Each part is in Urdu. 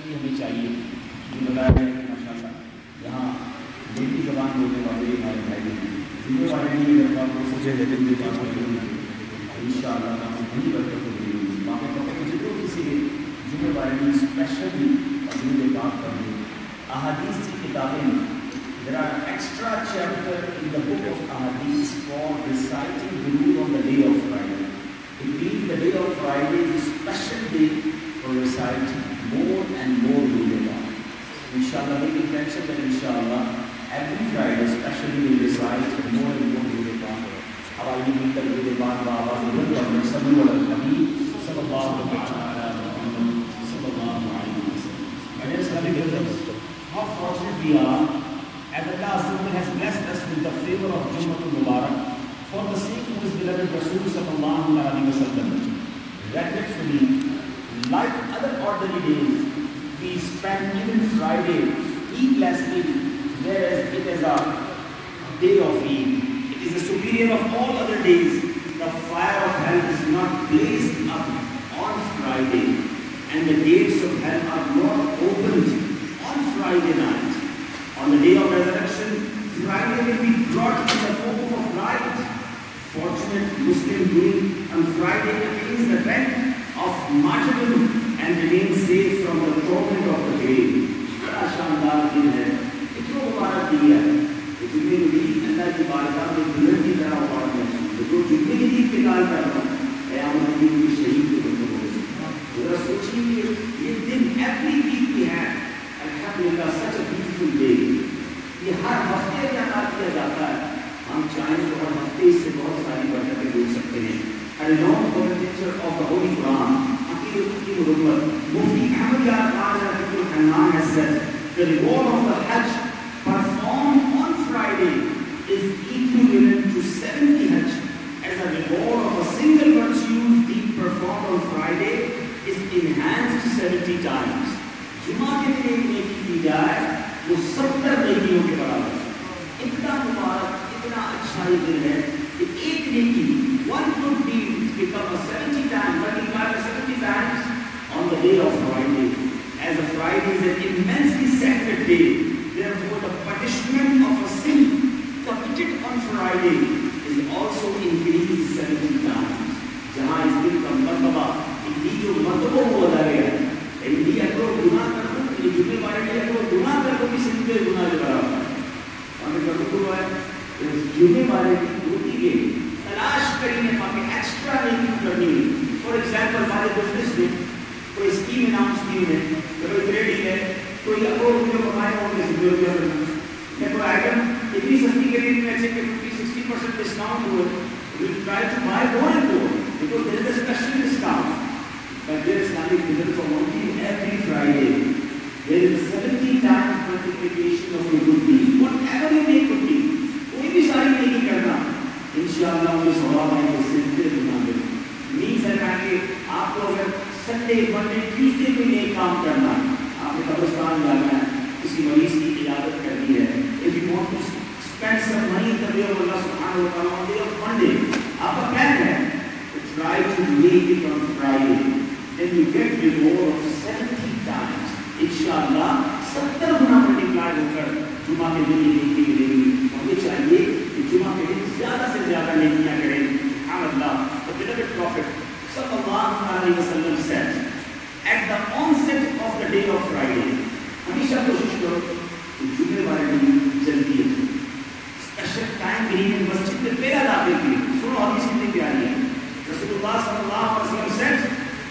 اسپیشلی ہمیں چاہیے. یہ بتایا ہے کہ ماشاء اللہ یہاں میری زبان بولنے والے ہمارے بھائی ہیں. جمعے والے نہیں اگر آپ کو سمجھے لیتے ان شاء اللہ ہم وہیں برکت ہوگی. باقی پتہ مجھے تو کسی جمعے والے نے اسپیشلی اپنی بات کر دی. احادیث کی کتابیں میں there are extra chapter in the book of Ahadith for reciting Durood on the day of Friday. It means the day of Friday is a special day for reciting more and more Durood. Inshallah, we can mention that inshallah every Friday especially we recite more and more Durood. اب آئیے مل کر Durood بآواز بلند پڑھیں. صلی اللہ علیہ صلی اللہ علیہ وسلم. How fortunate we are as Allah has blessed us with the favor of Jum'atul Mubarak for the sake of His beloved Rasul sallallahu alaihi wasallam. Regretfully, like other ordinary days, we spend even Friday heedlessly, whereas it is a day of Eid. It is the superior of all other days. The fire of hell is not blazed up on Friday, and the gates of hell are not opened on Friday night. On the day of resurrection, Friday will be brought in the form of light. Fortunate Muslim being on Friday attains the rank of martyrdom and remains safe from the torment of the grave. بڑا شاندار دن ہے. اتنا مبارک دن ہے. جمعے میں اللہ کی بارگاہ میں دلہن کی طرح پڑھ ہے. جو جمعے کی عید کے نال کر رہا ہے قیامت کے دن شہید کے بندے ہو. ذرا سوچیے یہ دن ایوری ویک بھی ہے. الحمدللہ such a beautiful day. یہ ہر ہفتے میں ادا کیا جاتا ہے. ہم چاہیں تو ہر ہفتے اس سے بہت ساری برکتیں ڈھونڈ سکتے ہیں. A renowned commentator of the Holy Quran, Aqil Muhammad Mufti Ahmad Yar Khan Al-Hanan has said, the reward of the Hajj performed on Friday is equivalent to 70 Hajj. As a reward of a single virtue deed performed on Friday is enhanced 70 times. جمعہ کے دن ایک نیکی کی جائے وہ 70 نیکیوں کے برابر. اتنا مبارک اتنا اچھا یہ دن ہے کہ ایک نیکی one good deed become a 70 times, multiplied by 70 times on the day of Friday. As a Friday is an immensely sacred day, therefore the punishment of a sin committed on Friday is also increased 70 times. جہاں اس دن کا مرتبہ اتنی جو مرتبہ ہو جا گیا ہے انڈیا کو گناہ کرو یہ جمعے والے کے کو گناہ کرو کسی سے گناہ کے برابر ہے. ہمیں کبھی ہے جمعے والے کی ہوتی ہے تلاش کریں ہمیں ایکسٹرا نہیں کرنی. فار ایگزامپل ہمارے بزنس میں کوئی اسکیم اناؤنس کی ہے کوئی ٹریڈنگ ہے کوئی لاکھوں روپئے کمائے ہوں گے میں کوئی آئٹم اتنی سستی خرید میں سے کہ 50-60% ڈسکاؤنٹ ہوئے we try to buy more and more because there is a special discount. But there is Islamic business for working every Friday. There is 70 times multiplication of your good deed. Whatever you make good deed, کوئی بھی ساری نہیں کرنا. انشاءاللہ مجھے ثواب ہے اس سے دل بنا دے. نہیں سرکار کہ آپ کو اگر سنڈے منڈے ٹیوزڈے میں ایک کام کرنا آپ نے قبرستان جانا ہے کسی مریض کی عیادت کرنی ہے. If you want to spend some money in the way of Allah subhanahu wa ta'ala on the day of Monday, آپ کا پلان ہے to try to make it on Friday. Then you get reward of 70 times. Inshallah, 70 گنا ملٹیپلائی ہو کر جمعہ کے دن یہ نیکی ملے گی. ہمیں چاہیے کہ جمعہ کے دن زیادہ سے زیادہ نیکیاں کریں. سبحان اللہ. The beloved Prophet sallallahu alaihi wasallam said, at the onset of the day of Friday, ہمیشہ کوشش کرو کہ جمعے والے دن جلدی اٹھو. اسپیشل ٹائم بھی مسجد میں پہلا داخل کی. سنو حدیث کتنی پیاری ہے. رسول اللہ صلی اللہ علیہ وسلم said,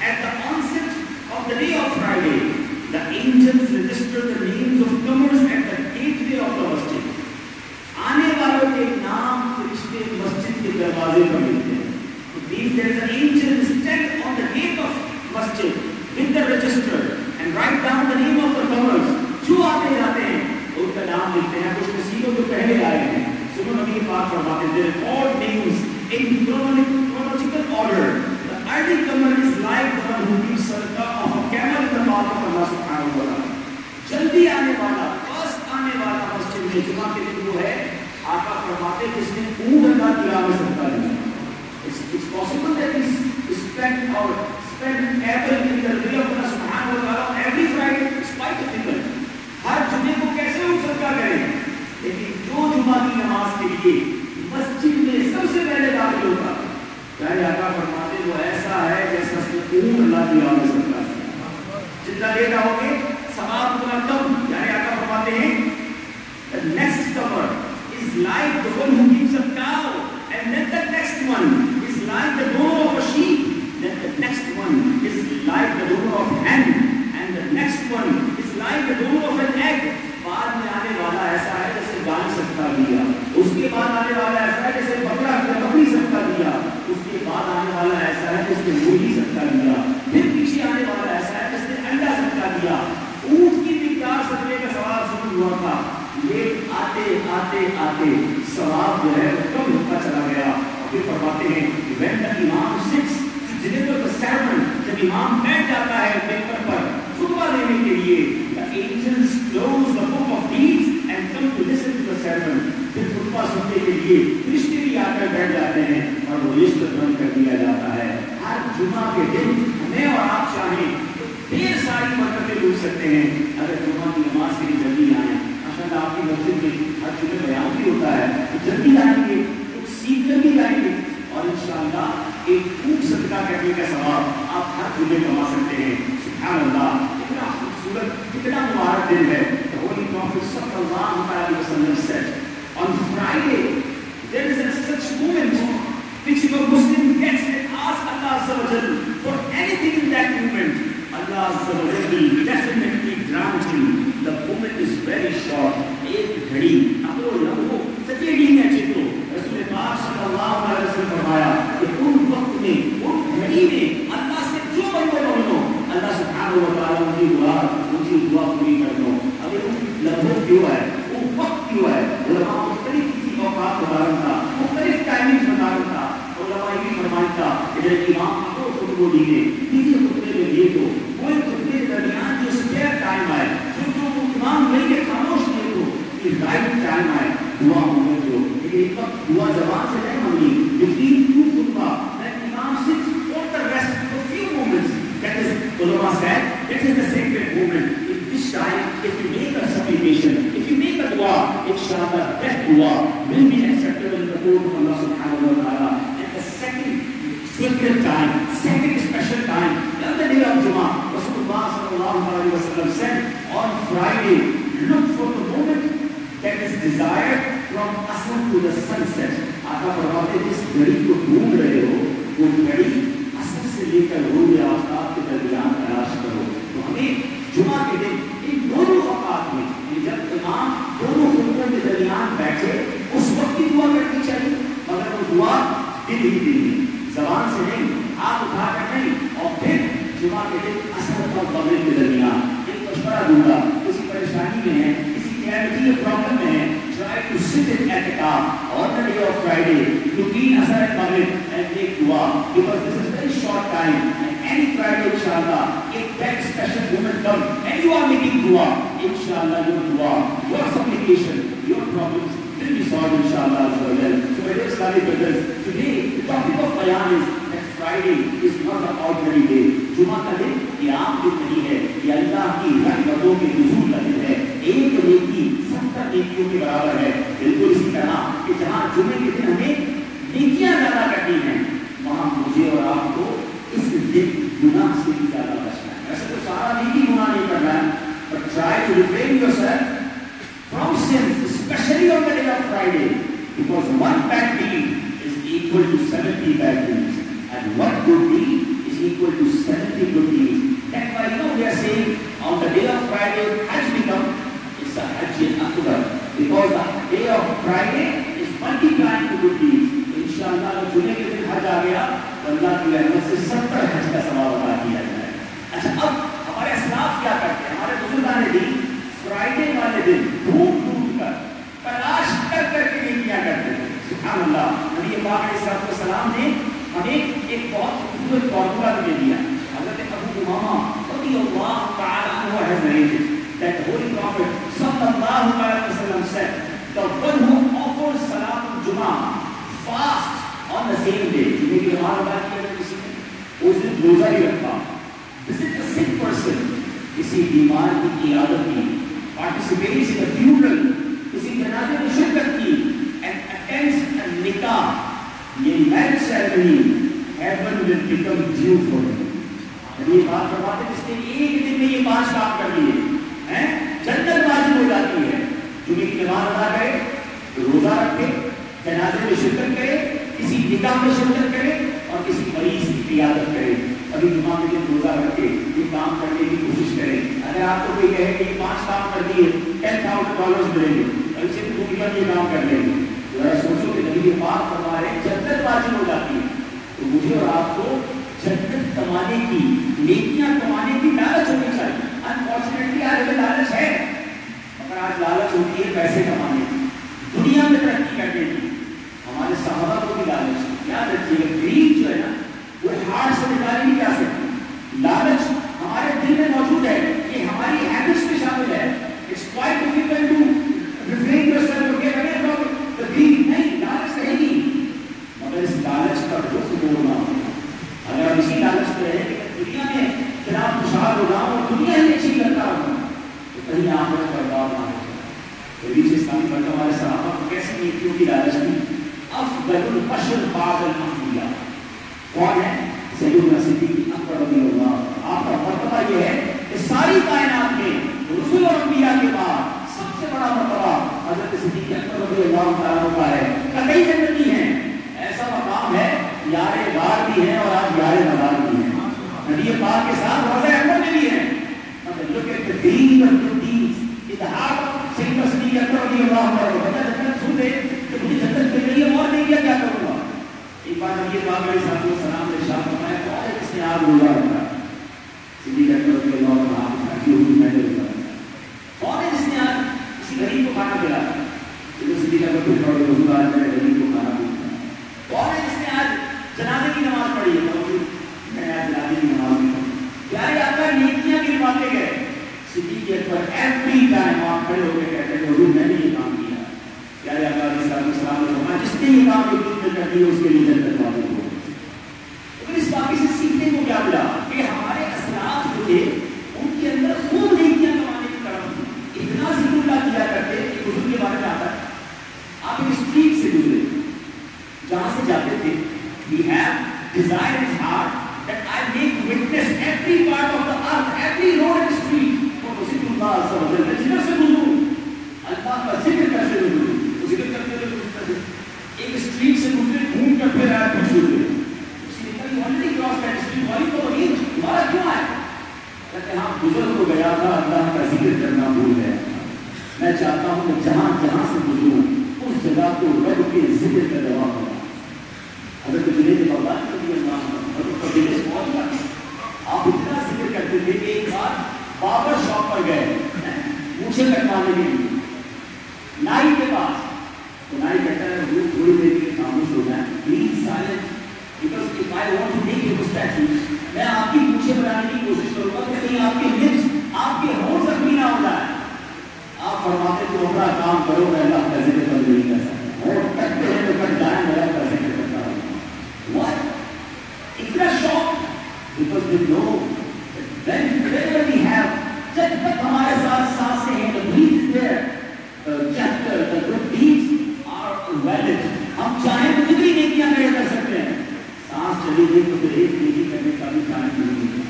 at the onset of the day of Friday, the angels register the names of comers at the gateway of the masjid. آنے والوں کے نام فرشتے مسجد کے دروازے پر لکھتے ہیں. It means there is an angel stand on the gate of masjid with the register and write down the name of the comers. جو آتے جاتے ہیں ان کا نام لکھتے ہیں. کچھ نصیبوں جو پہلے آئے ہیں سنو نبی پاک فرماتے ہیں there are all names in chronological order. Early comer is like the one who gives sadaqah of a camel in the path of Allah subhanahu wa ta'ala. جلدی آنے والا فرسٹ آنے والا مسجد میں جمعہ کے دن وہ ہے آقا فرماتے جس نے اونٹ ادا کیا میں صدقہ دیا. It's possible that we spend our spend able in the way of Allah subhanahu wa ta'ala every Friday. جتنا لیٹ آؤ گے ثواب اتنا کم. یعنی آقا فرماتے ہیں the next comer is like the one who gives a cow, and then the next one is like the donor of a sheep, then the next one is like the donor of hen, and the next one is like the donor of an egg. بعد میں آنے والا ایسا ہے جیسے گائے صدقہ دیا, اس کے بعد آنے والا ایسا ہے جیسے بکری صدقہ دیا, اس کے بعد آنے والا ایسا ہے جس نے مرغی صدقہ دیا, پھر پیچھے آنے والا ایسا ہے جس نے انڈا صدقہ دیا. اونٹ کی مقدار صدقے کا ثواب شروع ہوا تھا, لیٹ آتے آتے آتے ثواب جو ہے کم ہوتا چلا گیا. اور پھر فرماتے ہیں when the imam sits to deliver the sermon, جب امام بیٹھ جاتا ہے پیپر پر خطبہ دینے کے لیے, the angels close the book of deeds and come to listen to the sermon. پھر خطبہ سننے کے لیے فرشتے بھی آ کر بیٹھ جاتے ہیں اور وہ لسٹ بند کر دیا جاتا ہے. ہر جمعہ کے دن ہمیں اور آپ چاہیں تو ڈھیر ساری برکتیں لوٹ سکتے ہیں اگر جمعہ کی نماز کے لیے جلدی آئیں. آپ کی مسجد میں ہر جمعے بیان بھی ہوتا ہے, جلدی آئیں گے کچھ سیکھ کر بھی جائیں گے, اور انشاءاللہ ایک خوب صدقہ کرنے کا ثواب آپ ہر جمعے کما سکتے ہیں. سبحان اللہ, کتنا خوبصورت, کتنا مبارک دن ہے. The Holy Prophet sallallahu alaihi wasallam said, on Friday there is such moment which if a Muslim gets and asks Allah Azza wa Jal for anything in that moment, Allah Azza wa Jal will definitely grant him. The moment is very short. ایک گھڑی اپنو لمحو سچیڈی میں چکو. رسول پاک صلی اللہ علیہ وسلم فرمایا کہ ان وقت میں, ان گھڑی میں اللہ سے جو بنو اللہ سبحانہ و تعالیٰ ان کی دعا پوری کر دو. اب یہ لمحو کیوں ہے, وہ وقت کیوں ہے؟ علماء مختلف کسی اوقات بتا رہا تھا, مختلف ٹائمنگ بتا رہا تھا. علماء یہ فرمایا تھا کہ جب امام کو خطبہ دیے کسی خطبے میں دیے تو کوئی خطبے کے درمیان جو اسپیئر ٹائم آئے, جو امام نہیں ہے خاموش نہیں ہو, کہ رائٹ ٹائم آئے دعا ہونے دو. ایک وقت دعا زبان سے نہیں مانگی, between two خطبہ when imam sits for the rest for few moments, that is ulama said that is the sacred moment. In this time if you make a supplication, if you make a dua, inshallah that dua will be acceptable in the court of Allah subhanahu wa ta'ala. And the second sacred time, second special time on the day of Jummah, Rasulullah sallallahu alaihi wasallam said on Friday look for the moment that is desired from asr to the sunset. آقا فرماتے جس گھڑی کو ڈھونڈ رہے ہو وہ گھڑی اثر سے لے کر غروب آفتاب کے درمیان تلاش کرو. تو ہمیں جمعہ کے دن ان دونوں اوقات میں جب امام دونوں خطبوں کے درمیان بیٹھے اس وقت کی دعا کرنی چاہیے, مگر وہ دعا دل ہی دل میں, زبان سے نہیں, ہاتھ اٹھا کر نہیں. اور پھر جمعہ کے دن اثر اور مغرب کے درمیان ایک مشورہ دوں گا, کسی پریشانی میں ہے, کسی کلیئرٹی پرابلم میں ہے, try to sit in i'tikaf on the day of Friday between Asr and Maghrib and make dua, because this is very short time. And any Friday inshallah, if that special moment comes and you are making dua, inshallah your dua, your supplication, your problems will be solved inshallah as well. So my dear Islamic brothers, today the topic of bayan is that Friday is not an ordinary day. جمعہ کا دن یہ عام دن نہیں ہے, یہ اللہ کی رحمتوں کے نزول کا دن ہے. ایک نیکی 70 نیکیوں کے برابر ہے. بالکل اسی طرح کہ جہاں جمعے کے دن ہمیں نیکیاں زیادہ کرنی ہیں, وہاں مجھے اور آپ کو اس دن گناہ سے بھی زیادہ بچنا ہے. ایسے تو سارا نیکی گناہ نہیں کرنا ہے, but try to refrain yourself from sins, especially on the day of Friday, because one bad deed is equal to 70 bad deeds, and one good deed is equal to 70 good deeds. That's why we are saying on the day of Friday Hajj become, it's a Hajj Akbar, because the day of Friday is multiplying the good deeds. Inshallah جمعے کے دن حج آ گیا تو اللہ کی رحمت سے 70 حج کا ثواب عطا کیا جائے. اچھا اب ہمارے اسلاف کیا کرتے ہیں, ہمارے بزرگان دین فرائیڈے والے دن ڈھونڈ ڈھونڈ کر تلاش کر کر کے نیکیاں کرتے تھے. سبحان اللہ, نبی پاک علیہ السلام نے ہمیں ایک بہت خوبصورت فارمولا دے دیا. حضرت ابو امامہ رضی اللہ تعالی عنہ has narrated that the Holy Prophet sallallahu alaihi wasallam said, the one who offers Salatul Jummah fast on the same day, جمعے کی نماز ادا کیا ہے کسی نے, اس دن روزہ ہی رکھا, visit a sick person, کسی بیمار کی عیادت کی, participates in a funeral, کسی جنازے میں شرکت کی, and attends a nikah, یہ marriage ceremony, heaven will become due for him. یہ بات فرماتے جس نے ایک دن میں یہ 5 کام کر لیے جنت واجب ہو جاتی ہے. جمعے کی نماز ادا کرے, روزہ رکھے, جنازے میں شرکت کرے, کسی نکاح میں شرکت کرے اور کسی مریض کی عیادت کرے. ابھی جمعہ کے دن روزہ رکھ کے یہ کام کرنے کی کوشش کریں. اگر آپ کو کوئی کہے کہ یہ 5 کام کر دیے $10,000 ملیں گے, ابھی سے دنیا یہ کام کر لیں گے, ذرا سوچو کہ نبی پاک فرما رہے ہیں جنت واجب ہو جاتی ہے. تو مجھے اور آپ کو جنت کمانے کی, نیکیاں کمانے کی لالچ ہونی چاہیے. انفارچونیٹلی آج ہمیں لالچ ہے, مگر آج لالچ ہوتی ہے پیسے کمانے کی, دنیا میں ترقی کرنے کی. ہمارے صحابہ کو بھی لالچ ہے. یاد رکھیے گریڈ جو ہے نا وہ ہارٹ سے نکالی نہیں جا سکتی. لالچ ہمارے دل میں موجود ہے, یہ ہماری ہیبٹس میں شامل ہے. It's quite difficult to refrain yourself to get away from the greed. نہیں, لالچ رہے گی, مگر اس لالچ کا رخ موڑنا ہوگا. اگر ہم اسی لالچ میں رہیں کہ دنیا میں جناب خوشحال ہو رہا ہوں اور دنیا ہی اچھی کرتا ہوں تو کہیں آخرت برباد نہ ہو جائے. حدیث اسلامی پر ہمارے صحابہ کو کیسی نیکیوں کی لالچ تھی. افضل البشر بعد الانبیاء کون ہے؟ سیدنا صدیق اکبر رضی اللہ. آپ کا مرتبہ یہ ہے کہ ساری کائنات میں رسول اور انبیاء کے بعد سب سے بڑا مرتبہ حضرت صدیق اکبر رضی اللہ تعالیٰ کا ہے. کئی جنتی ہیں, ایسا مقام ہے یار غار بھی ہیں اور آج یار نوار بھی ہیں. نبی پاک کے ساتھ روضہ اکبر میں بھی ہیں. مگر لوگ کے دین اور تدیس اتحاد سیدنا صدیق اکبر رضی اللہ تعالیٰ بتا جنت سن دے کہ مجھے جنت مل رہی ہے اور نہیں کیا کروں گا. ایک بار نبی پاک علیہ الصلوۃ والسلام نے ارشاد فرمایا کون ہے جس نے آگ روزہ رکھا؟ صدیق اکبر رضی اللہ تعالیٰ کی ہوئی میں نے روزہ رکھا. کون ہے جس نے آج کسی غریب کو کھانا کھلایا؟ صدیق اکبر کو چھوڑ کے حضور آج میں نے غریب کو کھانا کھلایا. کون ہے جس نے آج جنازے کی نماز پڑھی ہے؟ میں آج جنازے کی نماز نہیں پڑھی. پیارے آقا نیکیاں گنواتے گئے. صدیق اکبر ایوری ٹائم آپ کھڑے ہو کے کہتے ہیں حضور میں نے یہ کام کیا. پیارے آقا علیہ السلام نے فرمایا جس نے یہ کام ایک دن میں کر دیا اس کے لیے جنت واجب ہو. تو اس واقعے سے سیکھنے کو کیا ملا کہ ہمارے اسلاف جو تھے ان کے اندر خوب نیکیاں کمانے کی طرف تھی. اتنا ذکر اللہ کیا کرتے کہ حضور کے بارے میں آتا ہے آپ ایک اسٹریٹ سے گزرے جہاں سے جاتے تھے. We have desire in his heart that I make witness every part of the earth, every road and street for ذکر اللہ عز و جل. جدھر سے گزروں اللہ کا ذکر کرتے ہوئے گزروں. ذکر کرتے ہوئے گزرتے ایک اسٹریٹ سے گزرے گھوم کر پھر آئے پھر گزرے. اس نے کہا آلریڈی کراس دیٹ اسٹریٹ, والی تو وہی تمہارا کیوں آئے؟ کہتے ہاں گزر تو گیا تھا, اللہ کا ذکر کرنا بھول گیا. میں چاہتا ہوں کہ جہاں جہاں سے گزروں اس جگہ کو رب کے ذکر کا جواب ہوگا. اگر تو جنہیں بغداد رضی اللہ عنہ پہنچ گیا آپ اتنا ذکر کرتے تھے کہ ایک بار بابر شاپ پر گئے مجھے کٹوانے کے لیے نائی کے پاس. تو نائی کہتا ہے حضور تھوڑی دیر کے لیے خاموش ہو جائیں please silent because if I want to make you statue میں آپ کی پوچھے بنانے کی کوشش کروں گا کہ کہیں آپ کے لپس آپ کے ہونٹ زخمی نہ ہو جائے. آپ فرماتے تو اپنا کام کرو, میں اللہ کا ذکر کر نہیں کر سکتا. اور کرتے ہیں تو کر جائیں, میں اللہ کا ذکر کرتا ہوں. اتنا شوق because we know that whenever we have جب تک ہمارے ساتھ سانسیں ہیں the breath is there, the good deeds are valid. ہم چاہیں تو کتنی نیکیاں کر سکتے ہیں. سانس چلی گئی تو پھر ایک نیکی کرنے کا بھی ٹائم نہیں ہے.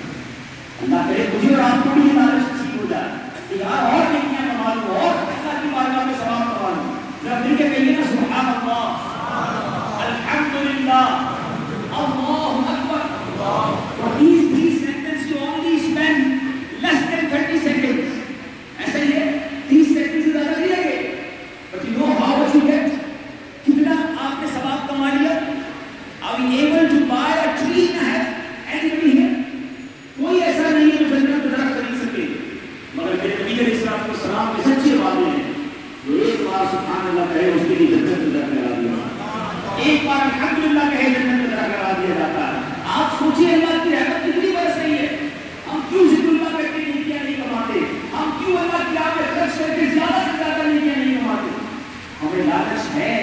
اللہ کرے مجھے اور آپ کو بھی یہ لالچ نصیب ہو جائے کہ یار اور نیکیاں کما لوں اور اللہ کی بارگاہ میں ثواب کما لوں. ذرا مل کے کہیے نا سبحان اللہ, الحمدللہ, اللہ اکبر. For these 3 sentences you only spend less than 30 seconds. ایسا ہی ہے 30 seconds سے زیادہ نہیں لگے. But you know how much you get? کتنا آپ نے ثواب کما لیا. Are we able to buy a tree in a head? Anybody here? کوئی ایسا نہیں ہے جو جنت میں درخت خرید سکے. مگر میرے نبی علیہ السلام کے سچے وعدے ہیں جو ایک بار سبحان اللہ کہے اس کے لیے جنت میں درخت لگا دیا. ایک بار الحمدللہ کہے جنت میں درخت لگا دیا جاتا ہے. آپ سوچیے اللہ کی رحمت کتنی برس رہی ہے. ہم کیوں ذکر اللہ کرتے نیکیاں نہیں کماتے؟ ہم کیوں اللہ کی راہ میں خرچ کر کے زیادہ سے زیادہ نیکیاں نہیں کماتے؟ ہمیں لالچ ہے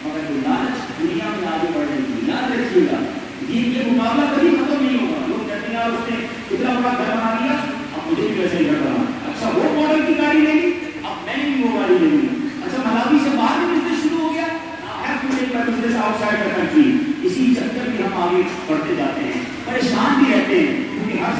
مگر وہ لالچ دنیا میں آگے بڑھنے کی. یاد رکھیے گا یہ مقابلہ کبھی ختم نہیں ہوگا. لوگ کہتے ہیں اس نے اتنا بڑا گھر بنا لیا, اب مجھے بھی ویسے ہی گھر بنا. اچھا وہ ماڈل کی گاڑی لے لی, اب میں نے بھی وہ گاڑی لے لی. اچھا ملابی سے باہر بھی بزنس شروع ہو گیا, business out side the country. اسی چکر میں ہم آگے بڑھتے جاتے ہیں, پریشان بھی رہتے ہیں کیونکہ ہر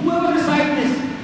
whoever recite this,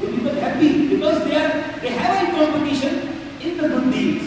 They become happy because they have a competition in the good deeds.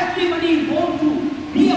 Everybody want to be a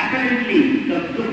apparently the good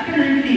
apparently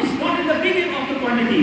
It's not in the beginning of the quantity,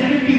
70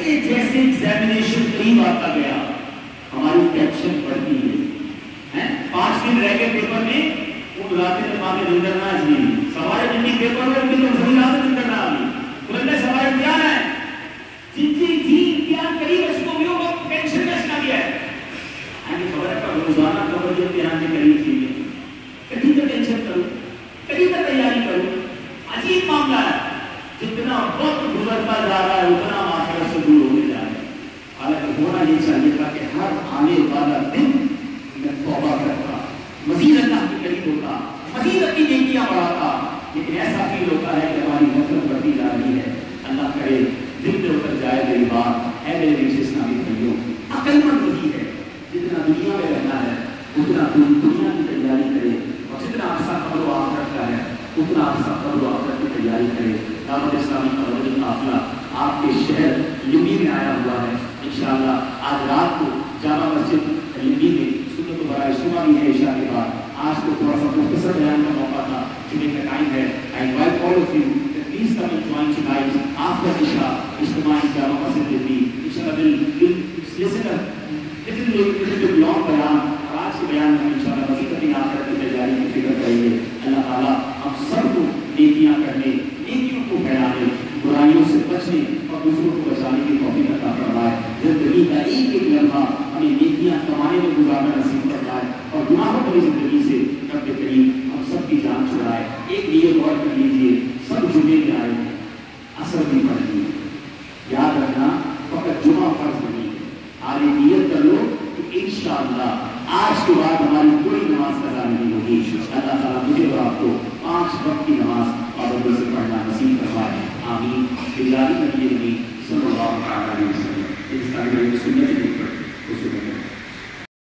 جیسے جیسے ایگزامینیشن قریب آتا گیا ہماری ٹینشن بڑھتی ہے. 5 دن رہ گئے پیپر میں، ان راتیں میں ماں کے نندر نہ آجی سوارے جنگی پیپر میں ان کی تو صحیح راتیں نندر نہ آگی بلندے سوارے امتحان ہے جن جی امتحان قریب اس کو بھی وہ ٹینشن میں اسنا گیا ہے. آگے خبر ہے پر روزانہ خبر جو امتحان کے قریب تھی کبھی تو ٹینشن کروں، کبھی تو تیاری کروں. عجیب معاملہ ہے، جتنا وقت گزرتا جا رہا ہے اتنا آخرت سے دور ہونے جا رہا ہے. حالانکہ ہونا یہ چاہیے تھا کہ ہر آنے والا دن میں توبہ کرتا، مزید اللہ کے قریب ہوتا، مزید اپنی نیکیاں بڑھاتا. لیکن ایسا فیل ہوتا ہے کہ ہماری نفرت بڑھتی جا رہی ہے. اللہ کرے دل میں اتر جائے میری بات. اے میرے نیچے اسلامی بھائیوں، عقل مند وہی ہے جتنا دنیا میں رہنا ہے اتنا دنیا کی تیاری کرے، اور جتنا عرصہ قبر و آخرت کا ہے اتنا عرصہ قبر و آخرت کی تیاری کرے. دعوت اسلامی کا قافلہ آپ کے شہر لمبی میں آیا ہوا ہے. انشاءاللہ آج رات کو جامع مسجد لمبی میں سنت و برائے شمع بھی ہے عشاء کے بعد. آج کو تھوڑا سا مختصر بیان کا موقع تھا، جمعے کا ٹائم ہے. I invite all of you to please come and join tonight after Isha اجتماع جامع مسجد لمبی. انشاءاللہ we'll listen a little bit long بیان، اور آج کے بیان میں انشاءاللہ مزید اپنی آخرت کی تیاری کی فکر کریں گے. اللہ تعالیٰ ہم سب کو نیکیاں کرنے، نیکیوں کو پھیلانے، برائیوں سے بچنے اور دوسروں کو بچانے کی توفیق عطا فرمائے. زندگی کا ایک ایک لمحہ ہمیں نیکیاں کمانے میں گزارنا نصیب فرمائے، اور گناہوں والی زندگی سے رب کریم ہم سب کی جان چھڑائے. ایک نیت اور کر لیجیے، سب جمعے میں آئے ہیں، اثر بھی پڑھ لیے. یاد رکھنا فقط جمعہ فرض نہیں ہے. آج نیت کر لو کہ انشاءاللہ آج کے بعد ہماری کوئی نماز قضا نہیں ہوگی. اللہ تعالیٰ مجھے اور آپ کو 5 وقت کی نماز پابندی سے پڑھنا نصیب فرمائے. آمین. بجاہ نبی صلی اللہ علیہ وسلم. اس کا سنت